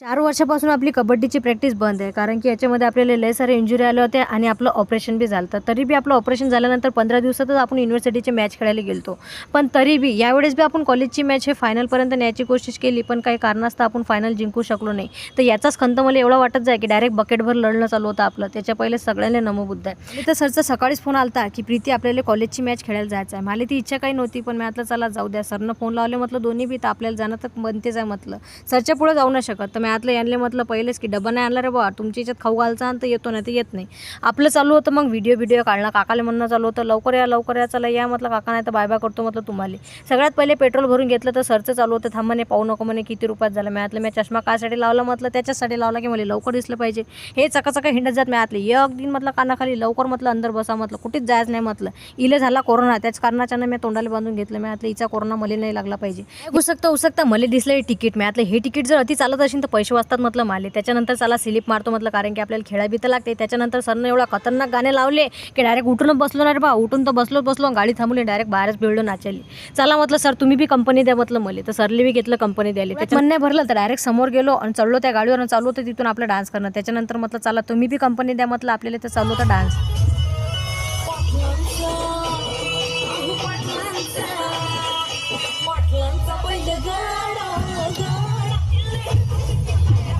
4 वर्षापासून आपली कबड्डीची प्रॅक्टिस बंद आहे, कारण की याच्यामध्ये आपल्याला लय सारे इंजुरी आले होते आणि आपलं ऑपरेशन बी झालं होतं. तरी बी आपलं ऑपरेशन झाल्यानंतर 15 दिवसातच आपण युनिव्हर्सिटीची मॅच खेळायला गेलो. पण तरी बी यावेळेस बी आपण कॉलेजची मॅच हे फायनलपर्यंत न्यायची कोशिश केली, पण काही कारणास्तव आपण फायनल जिंकू शकलो नाही. तर याचाच खंत मला एवढा वाटत जाय की डायरेक्ट बकेटभर लढणं चालू होतं आपलं. त्याच्या पहिले सगळ्यांना नमोबुद्ध आहे. आणि तर सरचा सकाळीच फोन आला की प्रीती आपल्याला कॉलेजची मॅच खेळायला जायचं आहे. मला ती इच्छा काही नव्हती, पण मी म्हटलं चला जाऊ द्या. सरनं फोन लावले, म्हटलं दोन्ही बी तर आपल्याला जाणं तर बनतेच आहे म्हटलं. सरच्या पुढे जाऊ नाही शकत. तर मी म्हटलं यांना म्हटलं पहिलेच की डबा नाही आणला रे बा, तुमच्या याच्यात खाऊ घालचा तर येतो नाही तर येत नाही. आपलं चालू होतं मग व्हिडिओ काढणं. काकाला म्हणणं चालू होतं लवकर या चला या. म्हटलं काका नाही तर बाय बाय करतो म्हटलं तुम्हाला. सगळ्यात पहिले पेट्रोल भरून घेतलं तर सरचं चालू होतं थांब म्हणे पाहू नको म्हणे किती रुपयात झालं. मी मी चष्मा कासाठी लावला म्हटलं त्याच्यासाठी लावला की मला लवकर दिसलं पाहिजे. हे चकाचका हिंडत जात. मी एक दिन म्हटलं कानाखाली लवकर म्हटलं अंदर बसा म्हटलं कुठेच जायचं नाही म्हटलं. इले झाला कोरोना, त्याच कारणाच्यानं मी तोंडाला बांधून घेतलं. मी हिचा कोरोना मला नाही लागला पाहिजे. उसकता मला दिसलं हे तिकीट. मी हे तिकीट जर अति चालत असेल तर पैसे वाचतात म्हटलं माले. त्याच्यानंतर चला स्लिप मारतो म्हटलं, कारण की आपल्याला खेळा बी तर लागते. त्याच्यानंतर सरनं एवढा खतरनाक गाणे लावले की डायरेक्ट उठून बसलो ना रे बा. उठून तर बसलो गाडी थांबवली, डायरेक्ट बाहेरच बिळलो नाचायली. चला म्हटलं सर तुम्ही बी कंपनी द्या म्हटलं मला. तर सरली बी घेतलं कंपनी द्यायला. त्याच्या मन नाही भरलं तर डायरेक्ट समोर गेलो आणि चढलो त्या गाडीवर आणि चालू होतं तिथून आपलं डान्स करणं. त्याच्यानंतर म्हटलं चला तुम्ही बी कंपनी द्या म्हटलं आपल्याला. तर चालू होतं डान्स.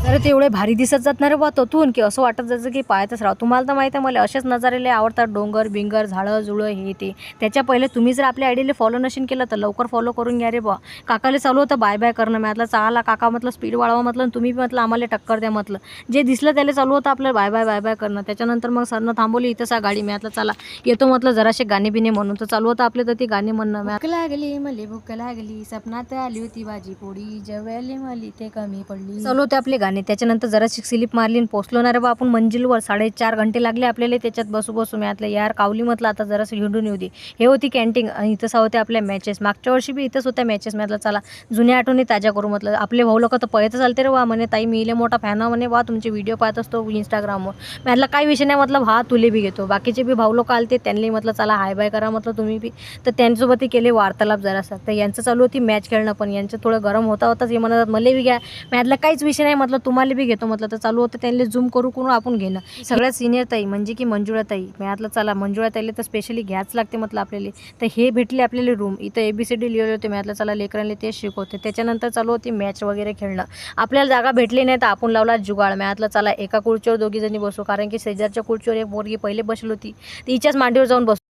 तर ते एवढे भारी दिसत जात ना रे बा तोतून की असं वाटत जायचं की पाहतच राहा. तुम्हाला तर माहिती आहे मला असेच नजारे लय आवडतात. डोंगर बिंगर झाडं जुळं हे ते. त्याच्या पहिले तुम्ही जर आपल्या आयडीला फॉलो नशीन केलं तर लवकर फॉलो करून घ्या रे बा. काकाला चालू होतं बाय बाय करणं. म्हटलं चाला काका म्हटलं स्पीड वाढवा म्हटलं, तुम्ही म्हटलं आम्हाला टक्कर द्या म्हटलं. जे दिसलं त्याला चालू होतं आपलं बाय बाय करणं. त्याच्यानंतर मग सरनं थांबवली इथं गाडी. म्हटलं चला येतो म्हटलं जराशे गाणे बिणे म्हणून. तर चालू होतं आपले तर ती गाणी म्हणणं. भूक लागली मले भूक लागली, सपनात आली होती भाजी पोळी, जेवायला मली ते कमी पडली. चालू होते आपले गाणे. त्याच्यानंतर जराशी स्लिप मारली आणि पोचलो ना रे बा आपण मंजिलवर. 4.5 घंटे लागले आपल्याला त्याच्यात बसू. मी यार कावली म्हटलं आता जरासं हिंडून येऊ दे. हे होती कॅन्टीन आणि इथंच होत्या आपल्या मॅचेस. मागच्या वर्षी बी इथंच होत्या मॅचेस. म्हटलं चला जुन्या आठवणी ताज्या करू म्हटलं. आपले भाऊ लोक तर पळत चालते रे वा म्हणे ताई मी इले मोठा फॅन म्हणे वा तुमचे व्हिडिओ पाहत असतो इंस्टाग्रामवर. म्हटलं काही विषय नाही म्हटलं हा तुले बी घेतो. बाकीचे बी भाऊ लोक आलते त्यांनी म्हटलं चला हाय बाय करा म्हटलं तुम्ही बी. तर त्यांच्यासोबत केले वार्तालाप जरासा. तर यांचं चालू होती मॅच खेळणं, पण यांचं थोडं गरम होताच. हे म्हणत मला बी घ्या. म्हटलं काहीच विषय नाही म्हटलं तुम्हाला बी घेतो म्हटलं. तर चालू होतं त्यांनी झूम करून आपण घेणं. सगळ्यात सिनियर ताई म्हणजे की मंजुळा ताई. म्हटलं चला मंजुळा ताईला तर स्पेशली घ्याच लागते म्हटलं आपल्याला. तर हे भेटले आपल्याला रूम. इथं ABCD लिहिले होते. म्हटलं चला लेकरांना तेच शिकवते. त्याच्यानंतर चालू होती मॅच वगैरे खेळणं. आपल्याला जागा भेटली नाही तर आपण लावला जुगाड. म्हटलं चला एका खुर्चीवर दोघी जणी बसू, कारण की शेजारच्या खुर्चीवर एक पोरगी पहिले बसली होती. तिच्याच मांडीवर जाऊन बसू.